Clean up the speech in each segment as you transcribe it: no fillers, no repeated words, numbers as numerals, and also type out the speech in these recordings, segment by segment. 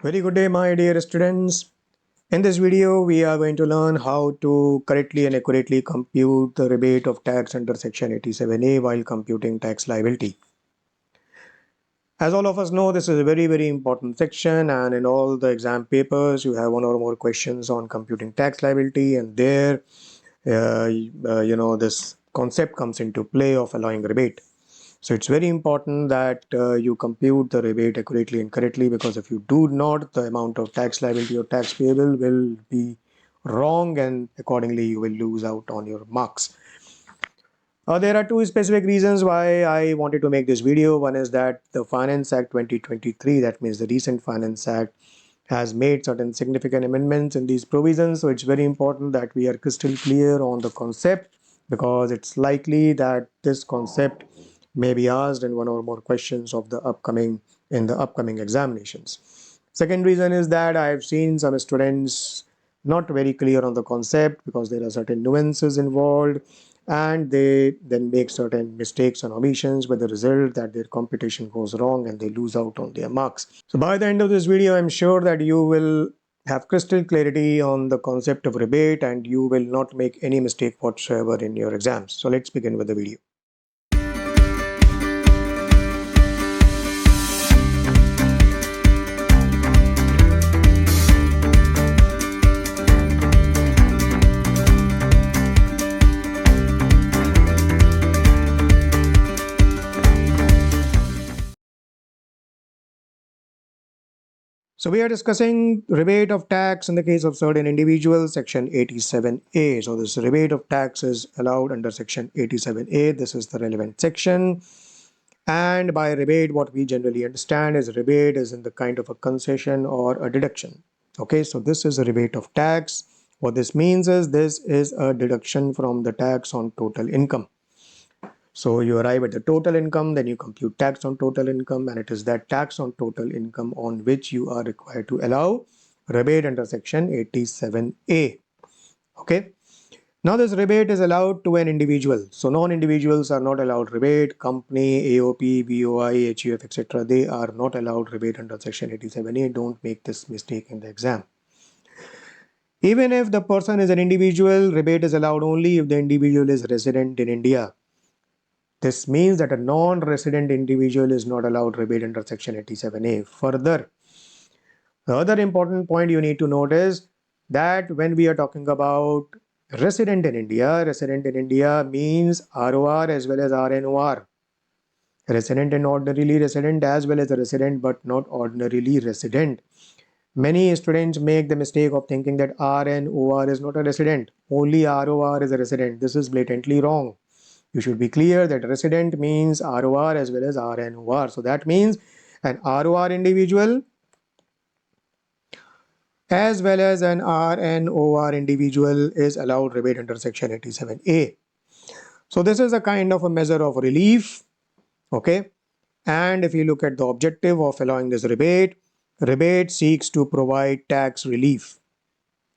Very good day, my dear students. In this video, we are going to learn how to correctly and accurately compute the rebate of tax under Section 87A while computing tax liability. As all of us know, this is a very important section, and in all the exam papers, you have one or more questions on computing tax liability, and there, this concept comes into play of allowing rebate. So it's very important that you compute the rebate accurately and correctly, because if you do not, the amount of tax liability or tax payable will be wrong, and accordingly you will lose out on your marks. There are two specific reasons why I wanted to make this video. One is that the Finance Act 2023, that means the recent Finance Act, has made certain significant amendments in these provisions. So it's very important that we are crystal clear on the concept, because it's likely that this concept may be asked in one or more questions of the upcoming examinations. Second reason is that I have seen some students not very clear on the concept, because there are certain nuances involved, and they then make certain mistakes and omissions, with the result that their computation goes wrong and they lose out on their marks. So by the end of this video, I'm sure that you will have crystal clarity on the concept of rebate, and you will not make any mistake whatsoever in your exams. So let's begin with the video. So we are discussing rebate of tax in the case of certain individuals, Section 87A. So this rebate of tax is allowed under Section 87A. This is the relevant section. And by rebate, what we generally understand is rebate is in the kind of a concession or a deduction. Okay, so this is a rebate of tax. What this means is this is a deduction from the tax on total income. So you arrive at the total income, then you compute tax on total income, and it is that tax on total income on which you are required to allow rebate under Section 87A. Okay. Now this rebate is allowed to an individual. So non-individuals are not allowed rebate. Company, AOP, VOI, HUF, etc. They are not allowed rebate under Section 87A. Don't make this mistake in the exam. Even if the person is an individual, rebate is allowed only if the individual is resident in India. This means that a non-resident individual is not allowed rebate under Section 87A. Further, the other important point you need to note is that when we are talking about resident in India means ROR as well as RNOR. Resident and ordinarily resident, as well as a resident but not ordinarily resident. Many students make the mistake of thinking that RNOR is not a resident. Only ROR is a resident. This is blatantly wrong. You should be clear that resident means ROR as well as RNOR. So that means an ROR individual as well as an RNOR individual is allowed rebate under Section 87A. So this is a kind of a measure of relief. Okay. And if you look at the objective of allowing this rebate, rebate seeks to provide tax relief.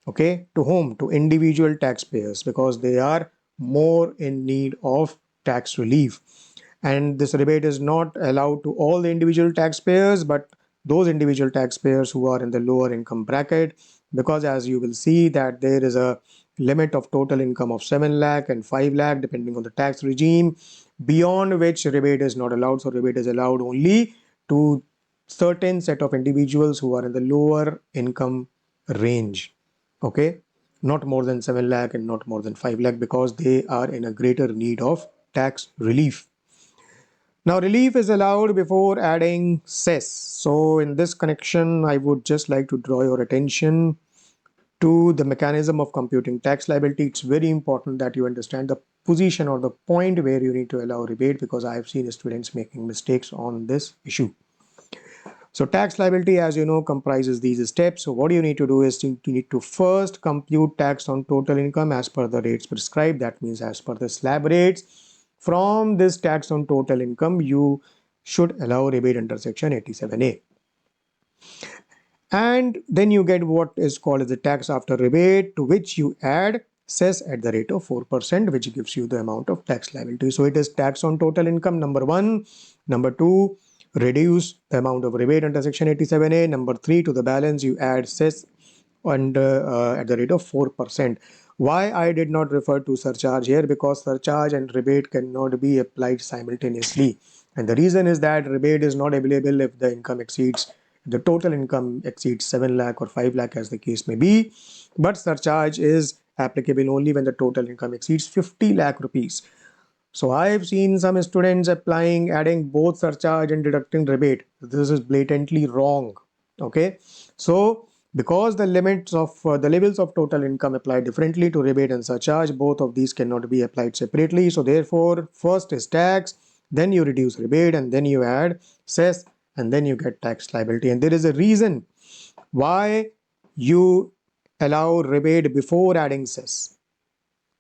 Okay. To whom? To individual taxpayers, because they are more in need of tax relief. And this rebate is not allowed to all the individual taxpayers, but those individual taxpayers who are in the lower income bracket, because as you will see that there is a limit of total income of 7 lakh and 5 lakh depending on the tax regime, beyond which rebate is not allowed. So rebate is allowed only to certain set of individuals who are in the lower income range. Okay, not more than 7 lakh and not more than 5 lakh, because they are in a greater need of tax relief. Now relief is allowed before adding cess. So in this connection, I would just like to draw your attention to the mechanism of computing tax liability. It's very important that you understand the position or the point where you need to allow rebate, because I have seen students making mistakes on this issue. So tax liability, as you know, comprises these steps. So what you need to do is you need to first compute tax on total income as per the rates prescribed. That means as per the slab rates. From this tax on total income, you should allow rebate under Section 87A. And then you get what is called as the tax after rebate, to which you add cess at the rate of 4%, which gives you the amount of tax liability. So it is tax on total income, number one. Number two, reduce the amount of rebate under section 87A. Number 3, to the balance you add cess and at the rate of 4%. Why I did not refer to surcharge here? Because surcharge and rebate cannot be applied simultaneously. And the reason is that rebate is not available if the income exceeds, the total income exceeds 7 lakh or 5 lakh as the case may be. But surcharge is applicable only when the total income exceeds 50 lakh rupees. So I've seen some students applying, adding both surcharge and deducting rebate. This is blatantly wrong. Okay. So because the limits of the levels of total income apply differently to rebate and surcharge, both of these cannot be applied separately. So therefore, first is tax, then you reduce rebate, and then you add cess, and then you get tax liability. And there is a reason why you allow rebate before adding cess.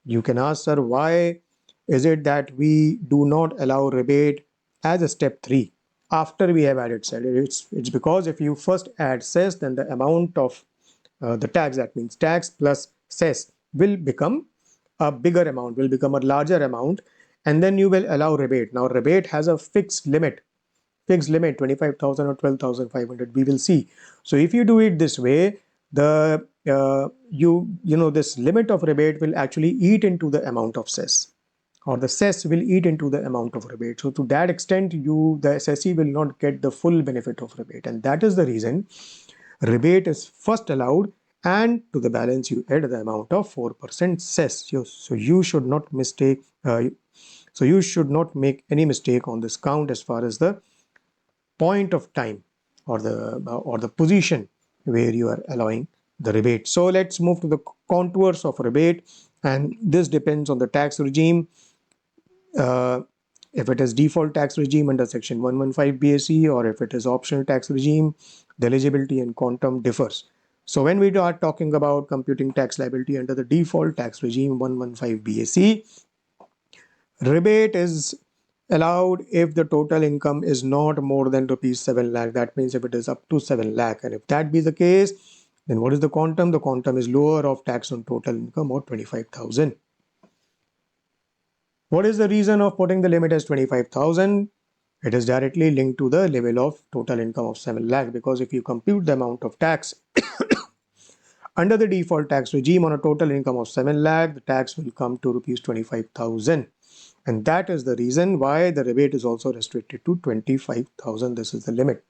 You can ask, sir, why is it that we do not allow rebate as a step 3 after we have added cess? It's because if you first add cess, then the amount of the tax, that means tax plus cess, will become a bigger amount, will become a larger amount, and then you will allow rebate. Now, rebate has a fixed limit 25,000 or 12,500, we will see. So if you do it this way, the this limit of rebate will actually eat into the amount of cess, or the cess will eat into the amount of rebate. So to that extent, the assessee will not get the full benefit of rebate, and that is the reason rebate is first allowed, and to the balance you add the amount of 4% cess. So you should not mistake. So you should not make any mistake on this count as far as the point of time or the position where you are allowing the rebate. So let's move to the contours of rebate, and this depends on the tax regime. If it is default tax regime under section 115 BSE, or if it is optional tax regime, the eligibility and quantum differs. So when we are talking about computing tax liability under the default tax regime 115 BSE, rebate is allowed if the total income is not more than rupees 7 lakh. That means if it is up to 7 lakh, and if that be the case, then what is the quantum? The quantum is lower of tax on total income, or 25,000. What is the reason of putting the limit as 25,000? It is directly linked to the level of total income of 7 lakh, because if you compute the amount of tax under the default tax regime on a total income of 7 lakh, the tax will come to rupees 25,000. And that is the reason why the rebate is also restricted to 25,000. This is the limit.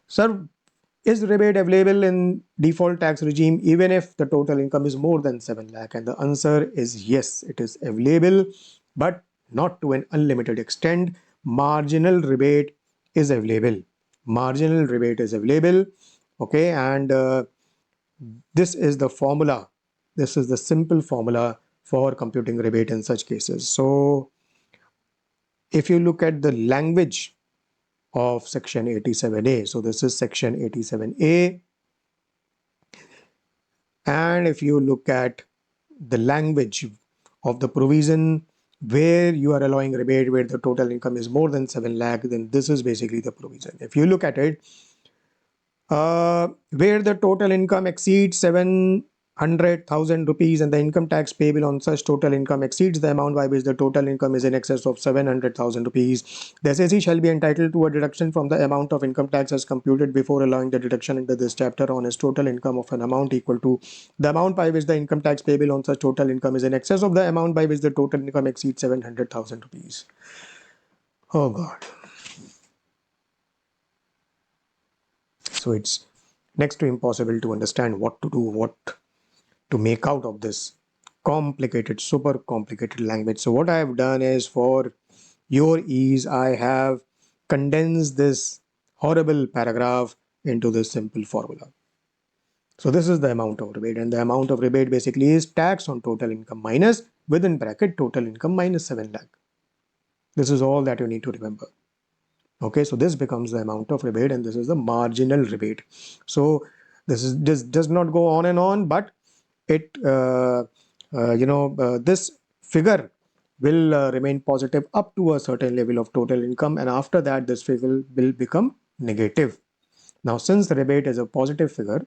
Sir, is rebate available in default tax regime even if the total income is more than 7 lakh? And the answer is yes, it is available, but not to an unlimited extent. Marginal rebate is available. Marginal rebate is available. Okay, and this is the formula. This is the simple formula for computing rebate in such cases. So if you look at the language of section 87A, so this is section 87A, and if you look at the language of the provision where you are allowing rebate where the total income is more than 7 lakh, then this is basically the provision. If you look at it, where the total income exceeds 700,000 rupees and the income tax payable on such total income exceeds the amount by which the total income is in excess of 700,000 rupees, the assessee shall be entitled to a deduction from the amount of income tax as computed before allowing the deduction under this chapter on his total income of an amount equal to the amount by which the income tax payable on such total income is in excess of the amount by which the total income exceeds 700,000 rupees. Oh God. So it's next to impossible to understand what to do, what to make out of this complicated, super complicated language. So what I have done is, for your ease, I have condensed this horrible paragraph into this simple formula. So this is the amount of rebate, and the amount of rebate basically is tax on total income minus, within bracket, total income minus 7 lakh. This is all that you need to remember. Okay, so this becomes the amount of rebate, and this is the marginal rebate. So this does not go on and on, but it this figure will remain positive up to a certain level of total income, and after that this figure will become negative. Now, since the rebate is a positive figure,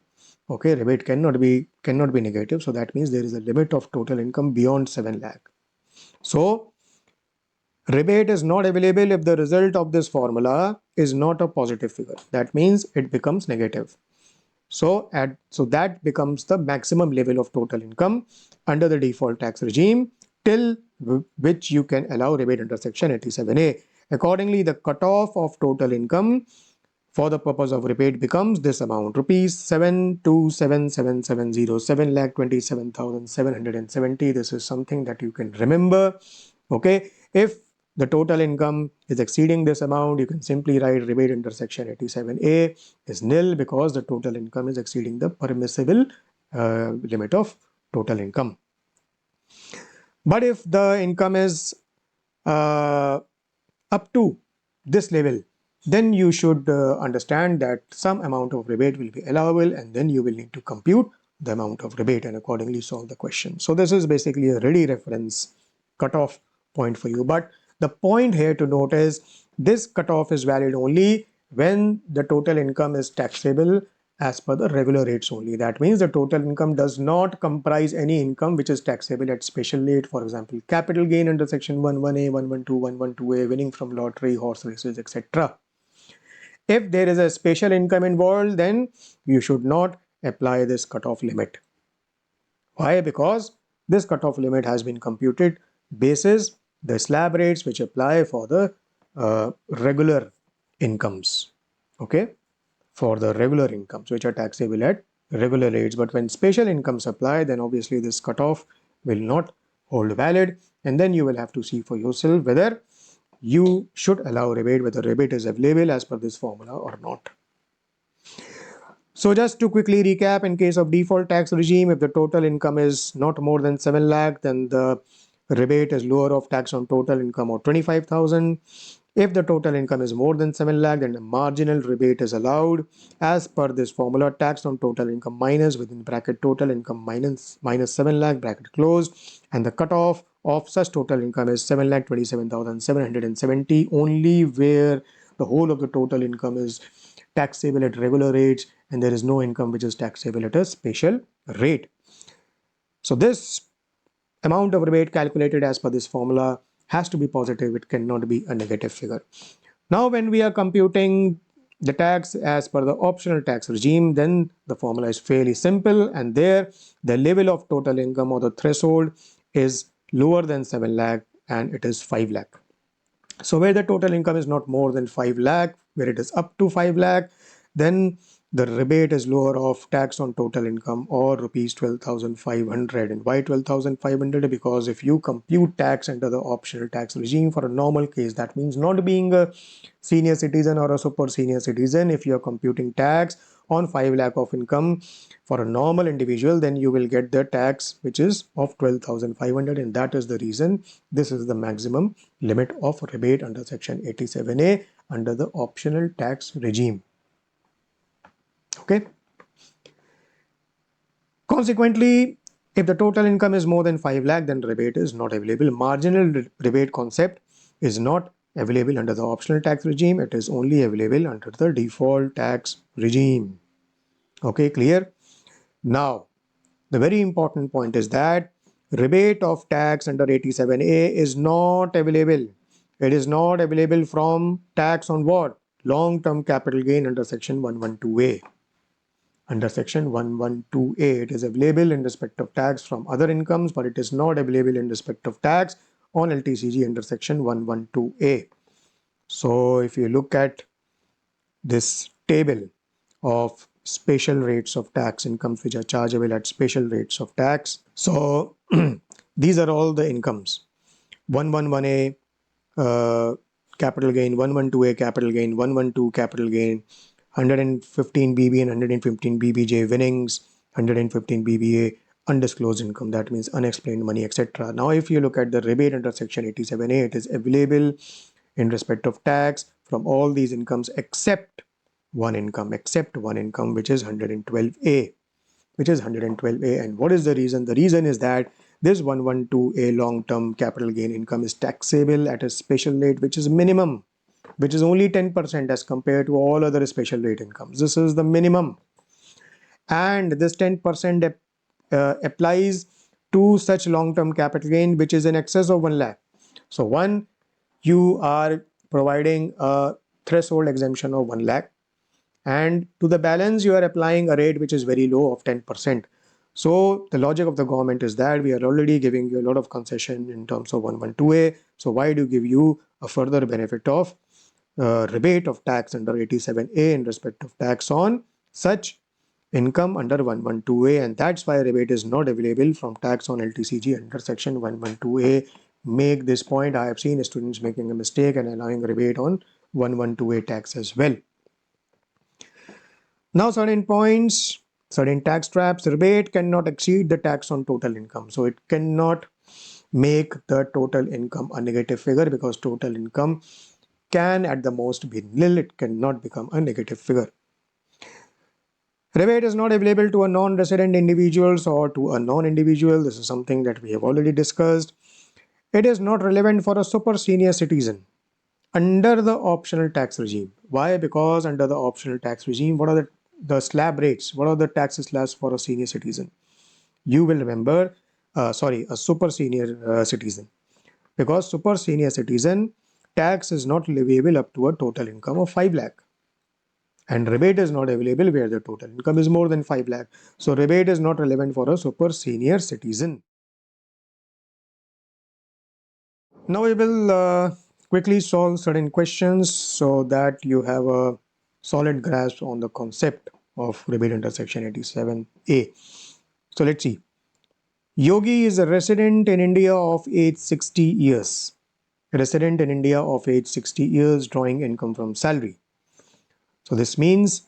okay, rebate cannot be negative, so that means there is a limit of total income beyond 7 lakh. So Rebate is not available if the result of this formula is not a positive figure. That means it becomes negative. So that becomes the maximum level of total income under the default tax regime till which you can allow rebate under section 87A. Accordingly, the cutoff of total income for the purpose of rebate becomes this amount, rupees 727,770, 7,27,770. This is something that you can remember. Okay, if the total income is exceeding this amount, you can simply write rebate under section 87A is nil because the total income is exceeding the permissible limit of total income. But if the income is up to this level, then you should understand that some amount of rebate will be allowable, and then you will need to compute the amount of rebate and accordingly solve the question. So this is basically a ready reference cutoff point for you. But the point here to note is this cutoff is valid only when the total income is taxable as per the regular rates only. That means the total income does not comprise any income which is taxable at special rate. For example, capital gain under section 11A, 112, 112A, winning from lottery, horse races, etc. If there is a special income involved, then you should not apply this cutoff limit. Why? Because this cutoff limit has been computed basis the slab rates which apply for the regular incomes. Okay, for the regular incomes which are taxable at regular rates. But when special incomes apply, then obviously this cutoff will not hold valid, and then you will have to see for yourself whether you should allow rebate, whether rebate is available as per this formula or not. So just to quickly recap, in case of default tax regime, if the total income is not more than 7 lakh, then the rebate is lower of tax on total income of 25,000. If the total income is more than 7 lakh, then the marginal rebate is allowed as per this formula, tax on total income minus within bracket total income minus 7 lakh bracket closed, and the cutoff of such total income is 7,27,770 only where the whole of the total income is taxable at regular rates and there is no income which is taxable at a special rate. So this amount of rebate calculated as per this formula has to be positive. It cannot be a negative figure. Now when we are computing the tax as per the optional tax regime, then the formula is fairly simple, and there the level of total income or the threshold is lower than 7 lakh and it is 5 lakh. So where the total income is not more than 5 lakh, where it is up to 5 lakh, then the rebate is lower of tax on total income or rupees 12,500. And why 12,500? Because if you compute tax under the optional tax regime for a normal case, that means not being a senior citizen or a super senior citizen, if you are computing tax on 5 lakh of income for a normal individual, then you will get the tax which is of 12,500, and that is the reason this is the maximum limit of rebate under section 87A under the optional tax regime. Okay. Consequently, if the total income is more than 5 lakh, then rebate is not available. Marginal rebate concept is not available under the optional tax regime. It is only available under the default tax regime. Okay, clear? Now, the very important point is that rebate of tax under 87A is not available. It is not available from tax on what? Long-term capital gain under section 112A. Under section 112A, it is available in respect of tax from other incomes, but it is not available in respect of tax on LTCG under section 112A. So if you look at this table of special rates of tax, incomes which are chargeable at special rates of tax. So these are all the incomes. 111A capital gain, 112A capital gain, 112 capital gain, 115 BB and 115 BBJ winnings, 115 BBA undisclosed income, that means unexplained money, etc. Now if you look at the rebate under section 87A, it is available in respect of tax from all these incomes except one income, which is 112A, and what is the reason? The reason is that this 112A long-term capital gain income is taxable at a special rate which is minimum, which is only 10% as compared to all other special rate incomes. This is the minimum, and this 10% applies to such long-term capital gain which is in excess of 1 lakh. So one you are providing a threshold exemption of 1 lakh, and to the balance you are applying a rate which is very low of 10%. So the logic of the government is that we are already giving you a lot of concession in terms of 112A. So why do give you a further benefit of rebate of tax under 87A in respect of tax on such income under 112A, and that's why rebate is not available from tax on LTCG under section 112A. Make this point. I have seen students making a mistake and allowing rebate on 112A tax as well. Now certain points, certain tax traps. Rebate cannot exceed the tax on total income. So it cannot make the total income a negative figure, because total income can at the most be nil. It cannot become a negative figure. Rebate is not available to a non-resident individuals or to a non-individual. This is something that we have already discussed. It is not relevant for a super senior citizen under the optional tax regime. Why? Because under the optional tax regime, what are the slab rates? What are the tax slabs for a senior citizen? You will remember, a super senior citizen. Because super senior citizen tax is not leviable up to a total income of 5 lakh. And rebate is not available where the total income is more than 5 lakh. So rebate is not relevant for a super senior citizen. Now we will quickly solve certain questions so that you have a solid grasp on the concept of rebate under section 87A. So let's see. Yogi is a resident in India of age 60 years. Resident in India of age 60 years drawing income from salary. So this means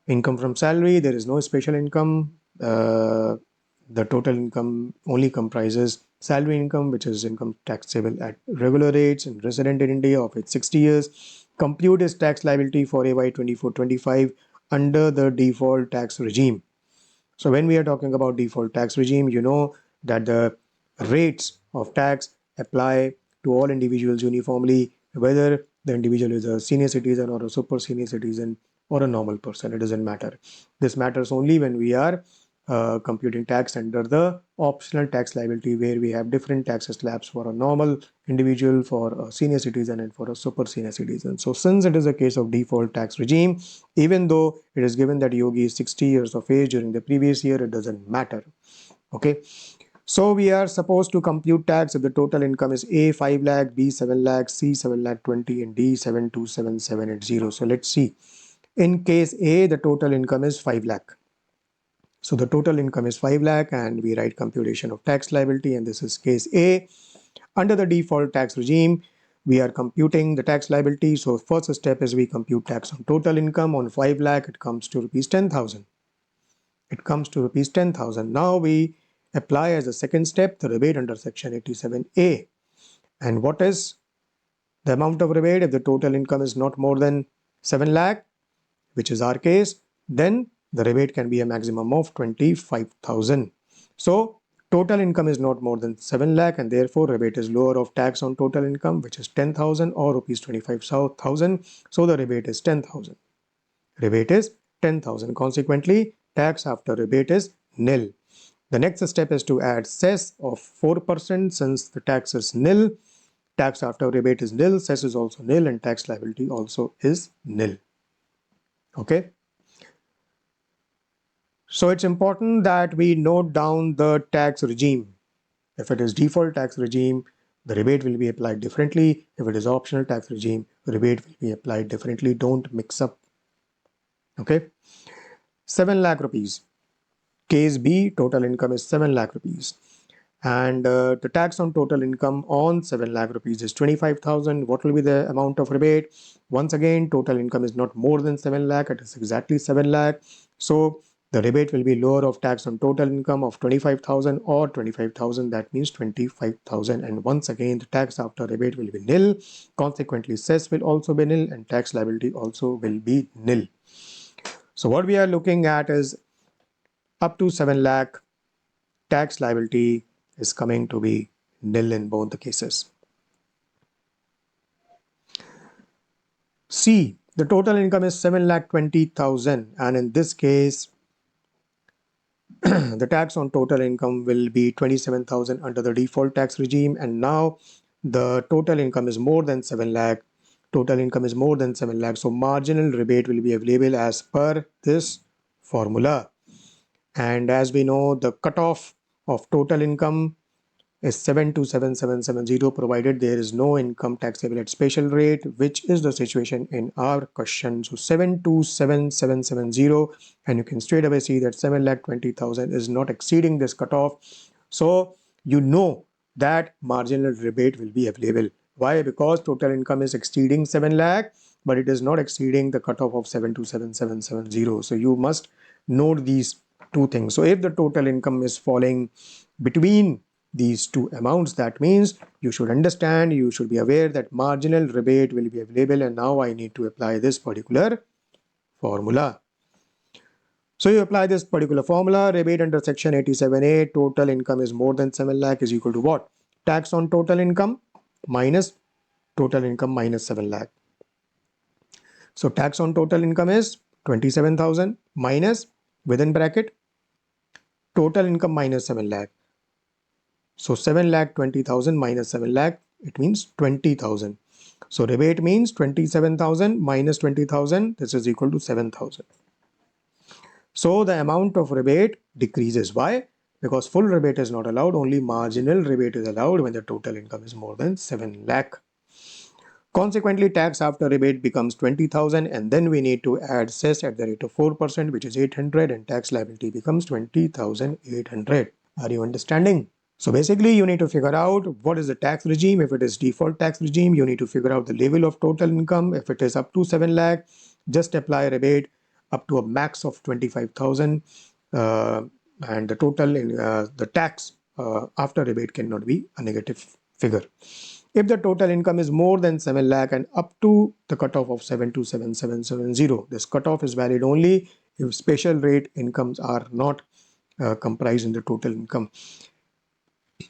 income from salary, there is no special income. The total income only comprises salary income, which is income taxable at regular rates, and resident in India of age 60 years. Compute his tax liability for AY 24-25 under the default tax regime. So when we are talking about default tax regime, you know that the rates of tax apply to all individuals uniformly, whether the individual is a senior citizen or a super senior citizen or a normal person. It doesn't matter. This matters only when we are computing tax under the optional tax liability, where we have different tax slabs for a normal individual, for a senior citizen, and for a super senior citizen. So since it is a case of default tax regime, even though it is given that Yogi is 60 years of age during the previous year, it doesn't matter. Okay. So we are supposed to compute tax if the total income is A 5 lakh, B 7 lakh, C 7 lakh 20, and D 727780. So let's see. In case A, the total income is 5 lakh. So the total income is 5 lakh, and we write computation of tax liability, and this is case A. Under the default tax regime, we are computing the tax liability. So first step is we compute tax on total income. On 5 lakh, it comes to rupees 10,000. It comes to rupees 10,000. Now we apply as a second step the rebate under section 87A. And what is the amount of rebate? If the total income is not more than 7 lakh, which is our case, then the rebate can be a maximum of 25,000. So total income is not more than 7 lakh, and therefore rebate is lower of tax on total income, which is 10,000 or rupees 25,000. So the rebate is 10,000. Rebate is 10,000. Consequently, tax after rebate is nil. The next step is to add cess of 4%. Since the tax is nil, tax after rebate is nil, cess is also nil, and tax liability also is nil. Okay. So it's important that we note down the tax regime. If it is default tax regime, the rebate will be applied differently. If it is optional tax regime, rebate will be applied differently. Don't mix up. Okay. 7 lakh rupees. Case B, total income is 7 lakh rupees. And the tax on total income on 7 lakh rupees is 25,000. What will be the amount of rebate? Once again, total income is not more than 7 lakh. It is exactly 7 lakh. So the rebate will be lower of tax on total income of 25,000 or 25,000. That means 25,000. And once again, the tax after rebate will be nil. Consequently, cess will also be nil, and tax liability also will be nil. So what we are looking at is up to 7 lakh, tax liability is coming to be nil in both the cases. C, the total income is 7,20,000, and in this case, the tax on total income will be 27,000 under the default tax regime. And now the total income is more than 7 lakh, total income is more than 7 lakh, so marginal rebate will be available as per this formula. And as we know, the cutoff of total income is 727,770 provided there is no income taxable at special rate, which is the situation in our question. So 727,770, and you can straight away see that 7,20,000 is not exceeding this cutoff. So you know that marginal rebate will be available. Why? Because total income is exceeding 7 lakh, but it is not exceeding the cutoff of 727,770. So you must note these two things. So if the total income is falling between these two amounts, that means you should understand, you should be aware that marginal rebate will be available, and now I need to apply this particular formula. So you apply this particular formula, rebate under section 87A, total income is more than 7 lakh is equal to what? Tax on total income minus total income minus 7 lakh. So tax on total income is 27,000 minus, within bracket, total income minus 7 lakh. So 7,20,000 minus 7 lakh, it means 20,000. So rebate means 27,000 minus 20,000, this is equal to 7,000. So the amount of rebate decreases. Why? Because full rebate is not allowed, only marginal rebate is allowed when the total income is more than 7 lakh. Consequently, tax after rebate becomes 20,000, and then we need to add cess at the rate of 4%, which is 800, and tax liability becomes 20,800. Are you understanding? So basically, you need to figure out what is the tax regime. If it is default tax regime, you need to figure out the level of total income. If it is up to 7 lakh, just apply rebate up to a max of 25,000, and the total in the tax after rebate cannot be a negative figure. If the total income is more than 7 lakh and up to the cutoff of 727,770, this cutoff is valid only if special rate incomes are not comprised in the total income.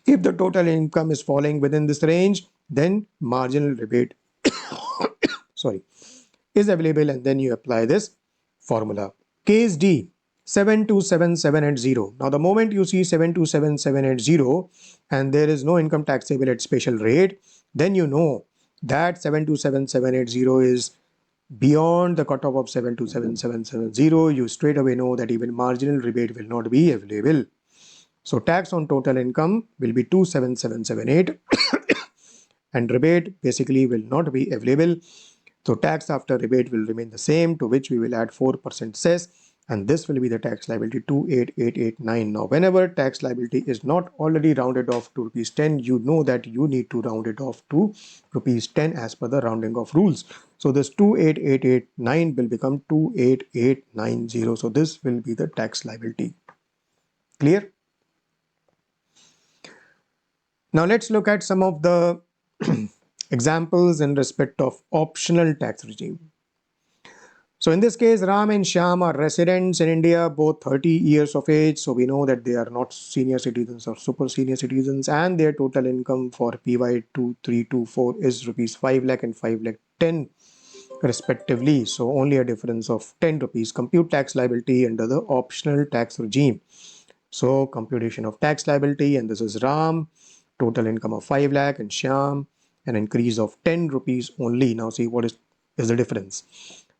If the total income is falling within this range, then marginal rebate is available, and then you apply this formula. Case D, 727,780. Now the moment you see 727,780 and there is no income taxable at special rate, then you know that 727,780 is beyond the cutoff of 727,770. You straight away know that even marginal rebate will not be available. So tax on total income will be 27,778 and rebate basically will not be available. So tax after rebate will remain the same, to which we will add 4% cess, and this will be the tax liability 28,889. Now whenever tax liability is not already rounded off to rupees 10, you know that you need to round it off to rupees 10 as per the rounding off rules. So this 28,889 will become 28,890. So this will be the tax liability. Clear? Now let's look at some of the examples in respect of optional tax regime. So in this case, Ram and Shyam are residents in India, both 30 years of age. So we know that they are not senior citizens or super senior citizens, and their total income for PY 2324 is rupees 5 lakh and 5 lakh 10 respectively. So only a difference of 10 rupees. Compute tax liability under the optional tax regime. So computation of tax liability, and this is Ram, total income of 5 lakh, and Shyam, an increase of 10 rupees only. Now see what is the difference.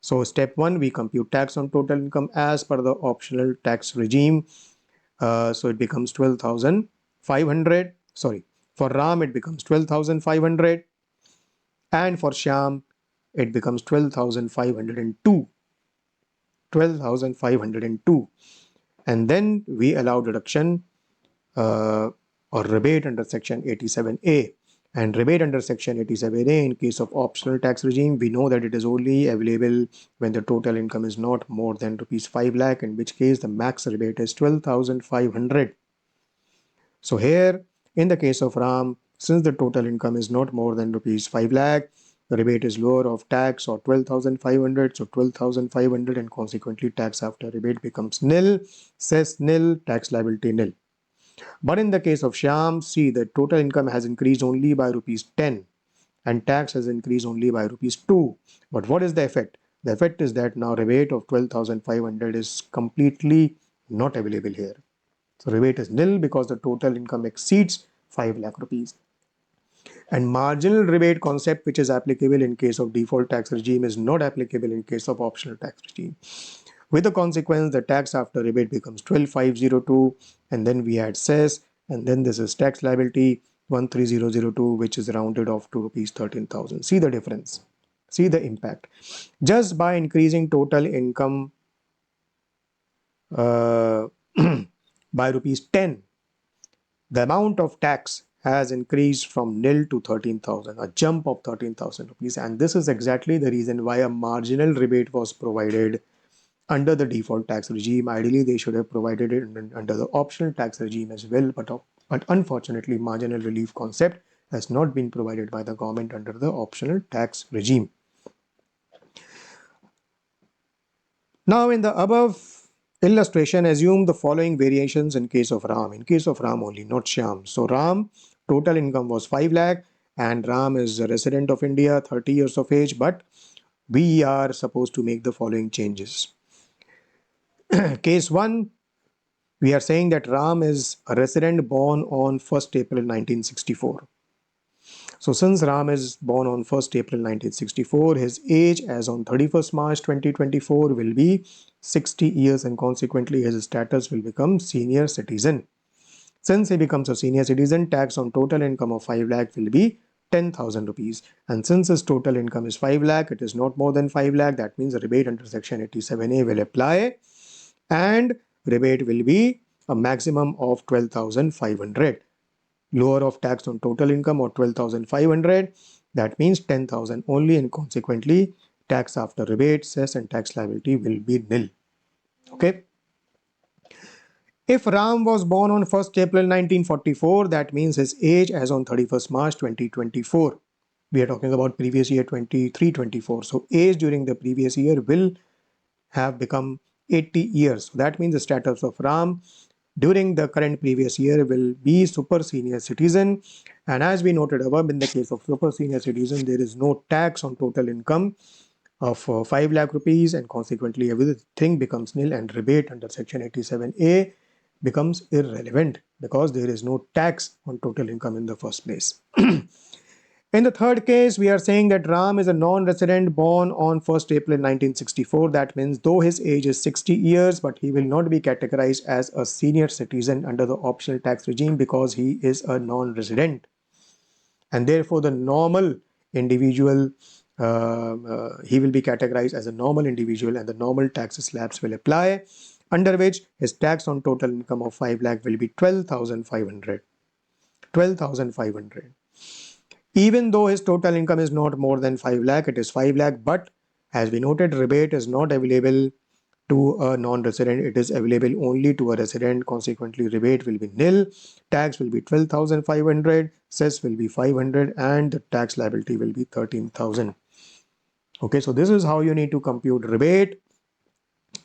So step 1, we compute tax on total income as per the optional tax regime. So it becomes 12,500. Sorry, for Ram it becomes 12,500, and for Shyam it becomes 12,502. 12,502. And then we allow deduction or rebate under section 87A. And rebate under section 87A in case of optional tax regime, we know that it is only available when the total income is not more than rupees 5 lakh, in which case the max rebate is 12,500. So here in the case of Ram, since the total income is not more than rupees 5 lakh, the rebate is lower of tax or 12,500. So 12,500, and consequently tax after rebate becomes nil, cess nil, tax liability nil. But in the case of Shyam, see the total income has increased only by rupees 10 and tax has increased only by rupees 2. But what is the effect? The effect is that now rebate of 12,500 is completely not available here. So rebate is nil because the total income exceeds 5 lakh rupees. And marginal rebate concept, which is applicable in case of default tax regime, is not applicable in case of optional tax regime. With the consequence, the tax after rebate becomes 12,502, and then we add cess, and then this is tax liability 13002, which is rounded off to rupees 13,000. See the difference. See the impact. Just by increasing total income uh, by rupees 10, the amount of tax has increased from nil to 13,000, a jump of 13,000 rupees. And this is exactly the reason why a marginal rebate was provided under the default tax regime. Ideally, they should have provided it under the optional tax regime as well, but unfortunately, marginal relief concept has not been provided by the government under the optional tax regime. Now, in the above illustration, assume the following variations in case of Ram. In case of Ram only, not Shyam. So Ram, total income was 5 lakh, and Ram is a resident of India, 30 years of age, but we are supposed to make the following changes. Case 1, we are saying that Ram is a resident born on 1st April 1964. So since Ram is born on 1st April 1964, his age as on 31st March 2024 will be 60 years, and consequently his status will become senior citizen. Since he becomes a senior citizen, tax on total income of 5 lakh will be 10,000 rupees. And since his total income is 5 lakh, it is not more than 5 lakh. That means the rebate under section 87A will apply, and rebate will be a maximum of 12,500. Lower of tax on total income or 12,500, that means 10,000 only, and consequently tax after rebate, cess and tax liability will be nil. Okay. If Ram was born on 1st April 1944, that means his age as on 31st March 2024. We are talking about previous year 23-24. So age during the previous year will have become 80 years. So that means the status of Ram during the current previous year will be super senior citizen. And as we noted above, in the case of super senior citizen, there is no tax on total income of 5 lakh rupees, and consequently everything becomes nil, and rebate under section 87A becomes irrelevant because there is no tax on total income in the first place. In the third case, we are saying that Ram is a non-resident born on 1st April 1964. That means though his age is 60 years, but he will not be categorized as a senior citizen under the optional tax regime because he is a non-resident. And therefore, the normal individual, he will be categorized as a normal individual, and the normal tax slabs will apply, under which his tax on total income of 5 lakh will be 12,500. 12,500. Even though his total income is not more than 5 lakh, it is 5 lakh, but as we noted, rebate is not available to a non-resident, it is available only to a resident. Consequently, rebate will be nil, tax will be 12,500, cess will be 500, and the tax liability will be 13,000. Okay, so this is how you need to compute rebate.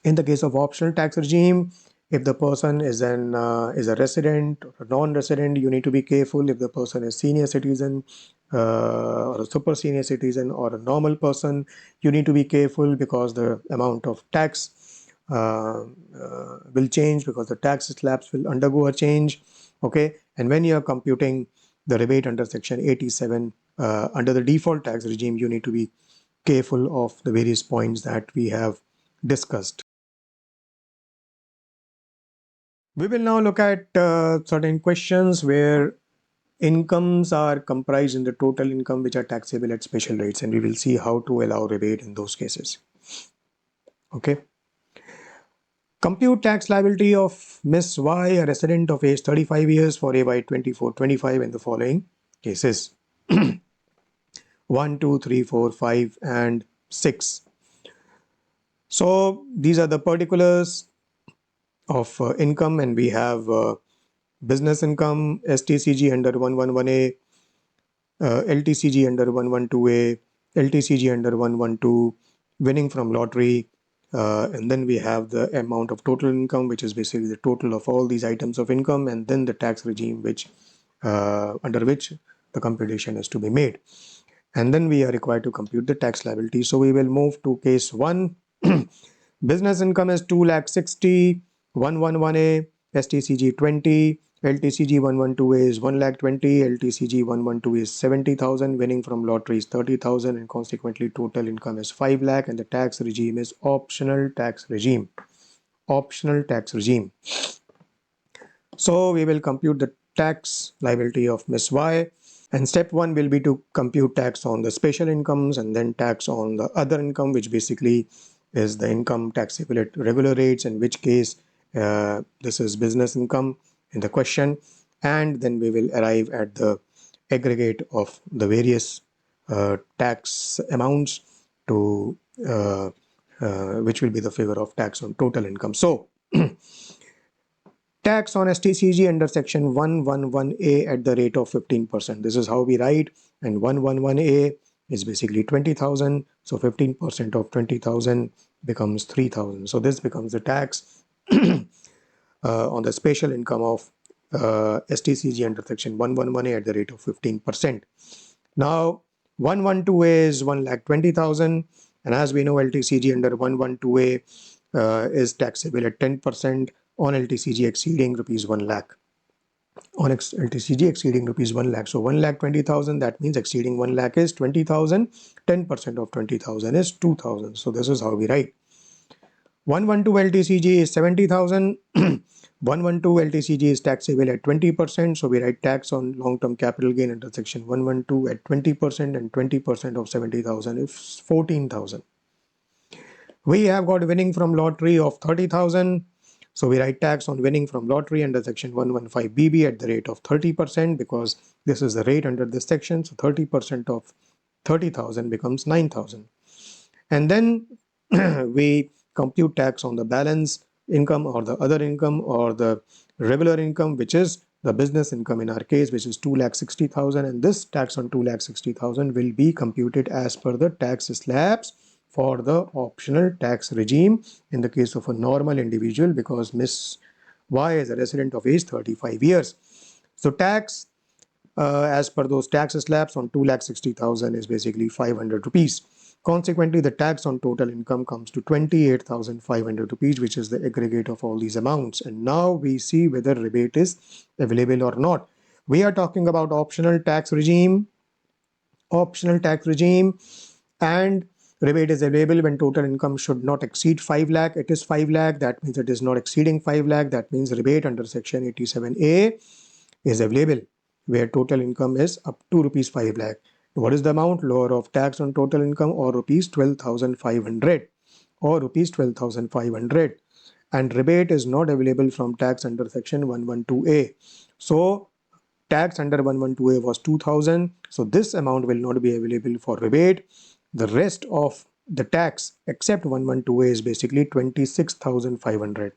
In the case of optional tax regime, if the person is a resident or a non-resident, you need to be careful. If the person is senior citizen or a super senior citizen or a normal person, you need to be careful because the amount of tax will change, because the tax slabs will undergo a change. Okay, and when you are computing the rebate under section 87 under the default tax regime, you need to be careful of the various points that we have discussed. We will now look at certain questions where incomes are comprised in the total income which are taxable at special rates, and we will see how to allow rebate in those cases. Okay. Compute tax liability of Miss Y, a resident of age 35 years for AY 24-25 in the following cases. 1, 2, 3, 4, 5, and 6. So these are the particulars of income, and we have business income, STCG under 111A, LTCG under 112A, LTCG under 112, winning from lottery, and then we have the amount of total income, which is basically the total of all these items of income, and then the tax regime which under which the computation is to be made. And then we are required to compute the tax liability. So we will move to case 1. Business income is 2,60,111A. STCG 20, LTCG 112A is 1,20,000, LTCG 112 is 70,000, winning from lottery is 30,000, and consequently total income is 5 lakh, and the tax regime is optional tax regime. Optional tax regime. So we will compute the tax liability of Miss Y. And step one will be to compute tax on the special incomes and then tax on the other income, which basically is the income taxable at regular rates, in which case this is business income in the question. And then we will arrive at the aggregate of the various tax amounts to which will be the figure of tax on total income. So tax on STCG under section 111A at the rate of 15%. This is how we write, and 111A is basically 20,000. So 15% of 20,000 becomes 3,000. So this becomes the tax on the special income of STCG under section 111A at the rate of 15%. Now 112A is 1,20,000, and as we know, LTCG under 112A is taxable at 10% on LTCG exceeding rupees 1 lakh. On LTCG exceeding rupees 1 lakh. So 1,20,000, that means exceeding 1 lakh is 20,000. 10% of 20,000 is 2,000. So this is how we write. 112 LTCG is 70,000. 112 LTCG is taxable at 20%. So we write tax on long-term capital gain under section 112 at 20%, and 20% of 70,000 is 14,000. We have got winning from lottery of 30,000. So we write tax on winning from lottery under section 115BB at the rate of 30%, because this is the rate under this section. So 30% of 30,000 becomes 9,000. And then we compute tax on the balance income or the other income or the regular income, which is the business income in our case, which is 2,60,000. And this tax on 2,60,000 will be computed as per the tax slabs for the optional tax regime in the case of a normal individual, because Miss Y is a resident of age 35 years. So tax as per those tax slabs on 2,60,000 is basically 500 rupees. Consequently, the tax on total income comes to 28,500 rupees, which is the aggregate of all these amounts. And now we see whether rebate is available or not. We are talking about optional tax regime. Optional tax regime, and rebate is available when total income should not exceed 5 lakh. It is 5 lakh. That means it is not exceeding 5 lakh. That means rebate under section 87A is available where total income is up to rupees 5 lakh. What is the amount? Lower of tax on total income, or rupees 12,500, or rupees 12,500. And rebate is not available from tax under section 112A. So tax under 112A was 2,000. So this amount will not be available for rebate. The rest of the tax except 112A is basically 26,500.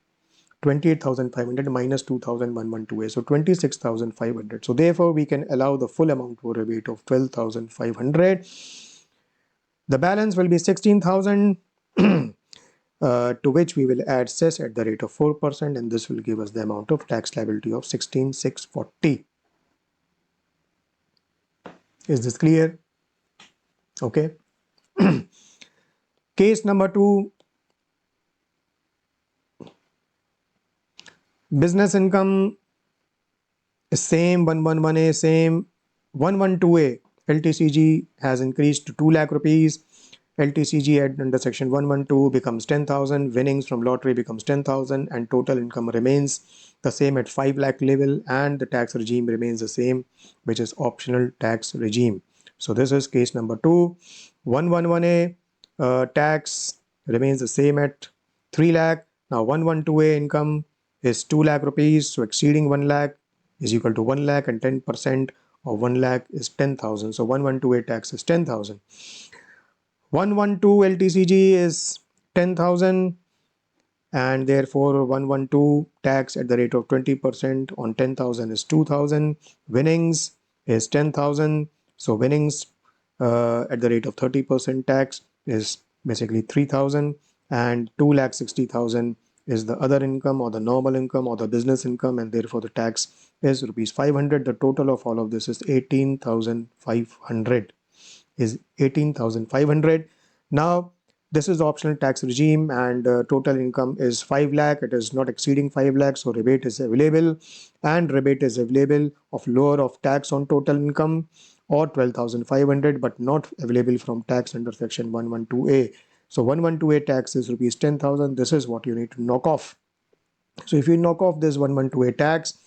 28,500 minus 2,112A. So 26,500. So therefore, we can allow the full amount for rebate of 12,500. The balance will be 16,000, to which we will add cess at the rate of 4%, and this will give us the amount of tax liability of 16,640. Is this clear? Okay. Case number 2. Business income is same, 111A same. 112A LTCG has increased to 2 lakh rupees. LTCG under section 112 becomes 10,000. Winnings from lottery becomes 10,000, and total income remains the same at 5 lakh level, and the tax regime remains the same, which is optional tax regime. So this is case number 2. 111A tax remains the same at 3 lakh. Now 112A income is 2 lakh rupees. So exceeding 1 lakh is equal to 1 lakh, and 10% of 1 lakh is 10,000. So 112A tax is 10,000. 112 LTCG is 10,000, and therefore 112 tax at the rate of 20% on 10,000 is 2,000. Winnings is 10,000. So winnings at the rate of 30% tax is basically 3,000, and 2,60,000 is the other income or the normal income or the business income, and therefore the tax is rupees 500. The total of all of this is 18,500. Is 18,500. Now This is the optional tax regime, and total income is 5 lakh. It is not exceeding 5 lakh, so rebate is available. And rebate is available of lower of tax on total income or 12,500, but not available from tax under section 112A. So 112A tax is rupees 10,000. This is what you need to knock off. So if you knock off this 112A tax,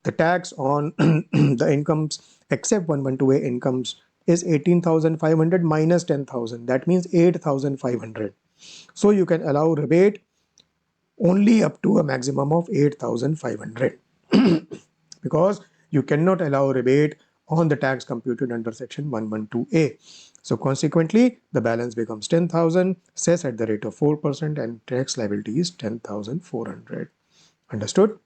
the tax on the incomes except 112A incomes is 18,500 minus 10,000. That means 8,500. So you can allow rebate only up to a maximum of 8,500 because you cannot allow rebate on the tax computed under section 112A. So consequently, the balance becomes 10,000, cess at the rate of 4%, and tax liability is 10,400. Understood?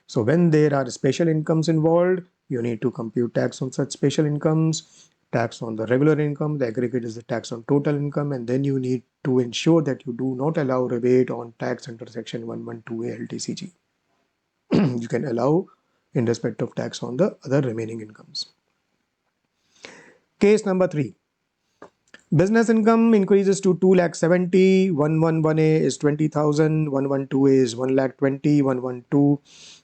So when there are special incomes involved, you need to compute tax on such special incomes, tax on the regular income, the aggregate is the tax on total income, and then you need to ensure that you do not allow rebate on tax under section 112A LTCG. You can allow in respect of tax on the other remaining incomes. Case number 3. Business income increases to 2,70,000, 111A is 20,000, 112A is 1,20,000, 112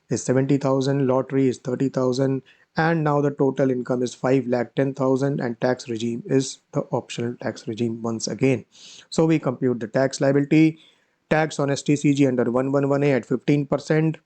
is 70,000, lottery is 30,000, and now the total income is 5,10,000, and tax regime is the optional tax regime once again. So we compute the tax liability. Tax on STCG under 111A at 15%,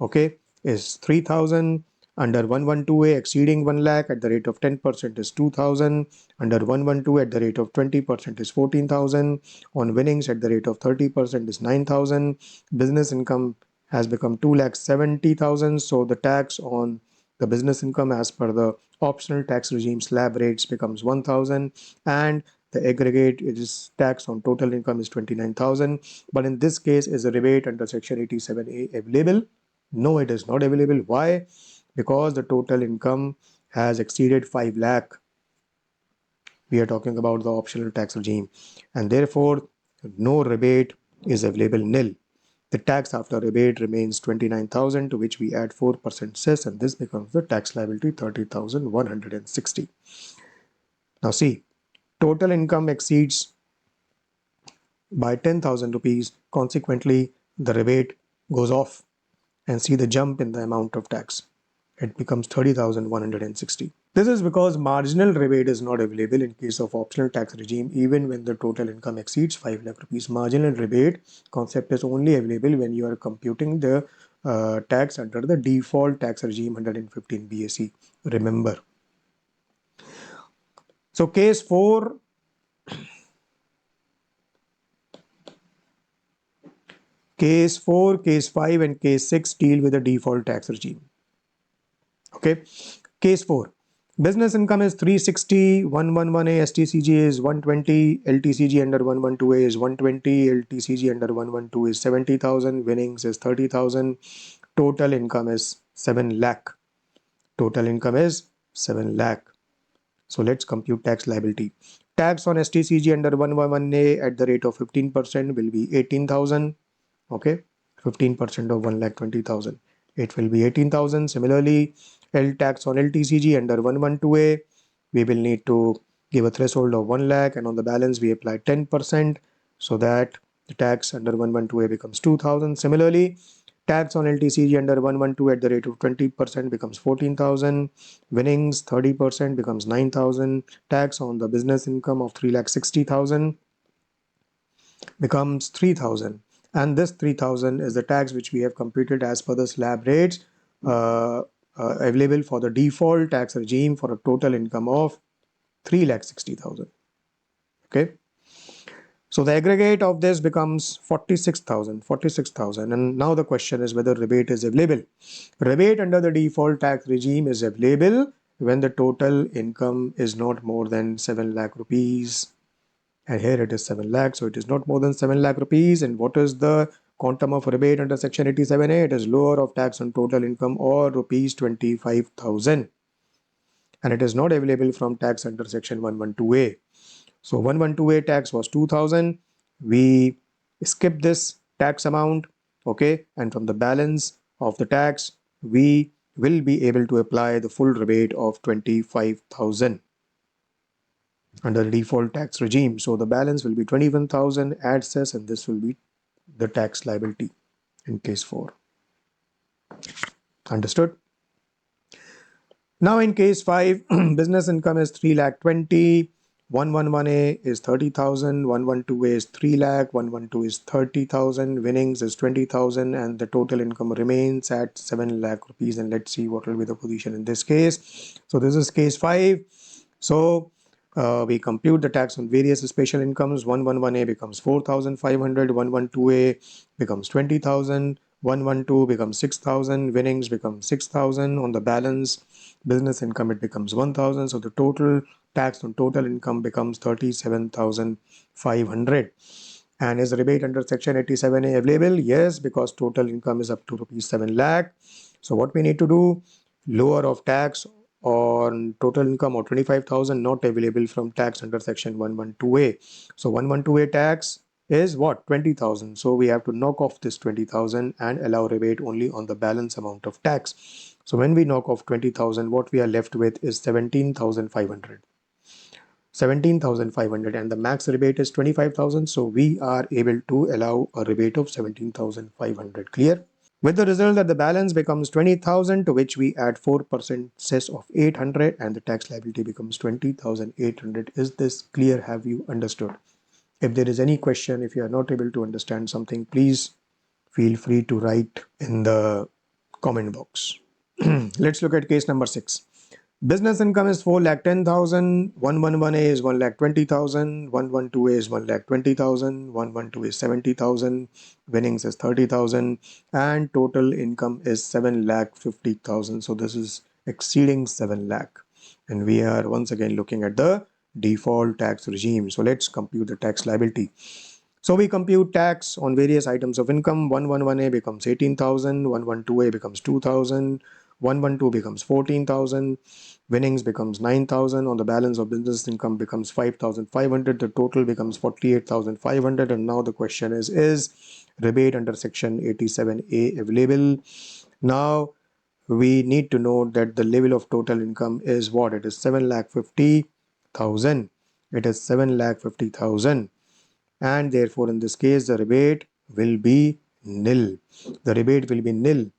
okay, is 3,000. Under 112A exceeding 1 lakh at the rate of 10% is 2,000. Under 112 at the rate of 20% is 14,000. On winnings at the rate of 30% is 9,000. Business income has become 2,70,000. So the tax on the business income as per the optional tax regime slab rates becomes 1,000, and the aggregate is tax on total income is 29,000. But in this case, is a rebate under section 87A available? No, it is not available. Why? Because the total income has exceeded 5 lakh. We are talking about the optional tax regime, and therefore no rebate is available, nil. The tax after rebate remains 29,000, to which we add 4% cess, and this becomes the tax liability 30,160. Now see, total income exceeds by 10,000 rupees. Consequently, the rebate goes off, and see the jump in the amount of tax. It becomes 30,160. This is because marginal rebate is not available in case of optional tax regime even when the total income exceeds 5 lakh rupees. Marginal rebate concept is only available when you are computing the tax under the default tax regime 115 BAC. Remember. So case 4, case 5 and case 6 deal with the default tax regime. Okay. Case 4. Business income is 360, 111A, STCG is 120, LTCG under 112A is 120, LTCG under 112 is 70,000, winnings is 30,000, total income is 7 lakh. Total income is 7 lakh. So let's compute tax liability. Tax on STCG under 111A at the rate of 15% will be 18,000. Okay, 15% of 1,20,000. It will be 18,000. Similarly, L tax on LTCG under 112A, we will need to give a threshold of 1 lakh, and on the balance we apply 10%, so that the tax under 112A becomes 2,000. Similarly, tax on LTCG under 112 at the rate of 20% becomes 14,000. Winnings 30% becomes 9,000. Tax on the business income of 3,60,000 becomes 3,000. And this 3,000 is the tax which we have computed as per the slab rates available for the default tax regime for a total income of 3,60,000. Okay. So the aggregate of this becomes 46,000. And now the question is whether rebate is available. Rebate under the default tax regime is available when the total income is not more than 7 lakh rupees. And here it is 7 lakh, so it is not more than 7 lakh rupees. And what is the quantum of rebate under section 87A? It is lower of tax on total income or rupees 25,000. And it is not available from tax under section 112A. So 112A tax was 2,000. We skip this tax amount, okay, and from the balance of the tax, we will be able to apply the full rebate of 25,000. under the default tax regime. So the balance will be 21,000, add cess, and this will be the tax liability in case 4. Understood? Now in case 5, business income is 3 lakh 20, 111A is 30,000, 112A is 3 lakh, 112 is 30,000, winnings is 20,000, and the total income remains at 7 lakh rupees. And let's see what will be the position in this case. So this is case 5. So we compute the tax on various special incomes. 111A becomes 4,500, 112A becomes 20,000, 112 becomes 6,000, winnings becomes 6,000. On the balance business income, it becomes 1,000. So the total tax on total income becomes 37,500. And is rebate under section 87A available? Yes, because total income is up to rupees 7 lakh. So what we need to do, lower of tax on total income or 25,000 not available from tax under section 112A. So 112A tax is what? 20,000. So we have to knock off this 20,000 and allow rebate only on the balance amount of tax. So when we knock off 20,000, what we are left with is 17,500. 17,500, and the max rebate is 25,000. So we are able to allow a rebate of 17,500. Clear? With the result that the balance becomes 20,000, to which we add 4% cess of 800, and the tax liability becomes 20,800. Is this clear? Have you understood? If there is any question, if you are not able to understand something, please feel free to write in the comment box. Let's look at case number 6. Business income is 4,10,000, 111A is 1,20,000, 112A is 1,20,000, 112 is 70,000, winnings is 30,000, and total income is 7,50,000. So this is exceeding 7 lakh. And we are once again looking at the default tax regime. So let's compute the tax liability. So we compute tax on various items of income. 111A becomes 18,000, 112A becomes 2,000, 112 becomes 14,000, winnings becomes 9,000. On the balance of business income becomes 5,500. The total becomes 48,500. And now the question is rebate under section 87A available? Now we need to note that the level of total income is what? It is 7,50,000. It is 7,50,000. And therefore in this case the rebate will be nil. The rebate will be nil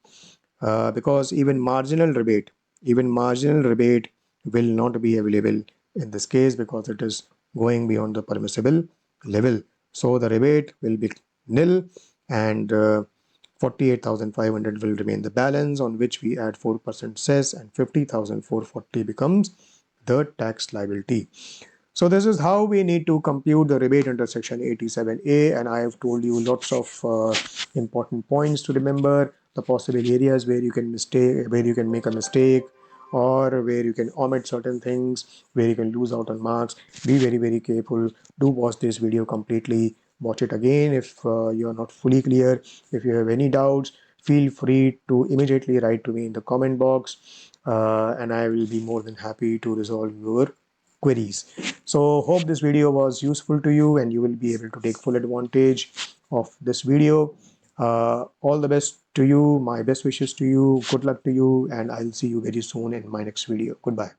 because even marginal rebate will not be available in this case because it is going beyond the permissible level. So the rebate will be nil, and 48,500 will remain the balance, on which we add 4% cess, and 50,440 becomes the tax liability. So this is how we need to compute the rebate under section 87A, and I have told you lots of important points to remember, the possible areas where you can make a mistake, or where you can omit certain things, where you can lose out on marks. Be very, very careful. Do watch this video completely. Watch it again if you are not fully clear. If you have any doubts, feel free to immediately write to me in the comment box, and I will be more than happy to resolve your queries. So hope this video was useful to you and you will be able to take full advantage of this video. All the best to you, my best wishes to you, good luck to you, and I'll see you very soon in my next video. Goodbye.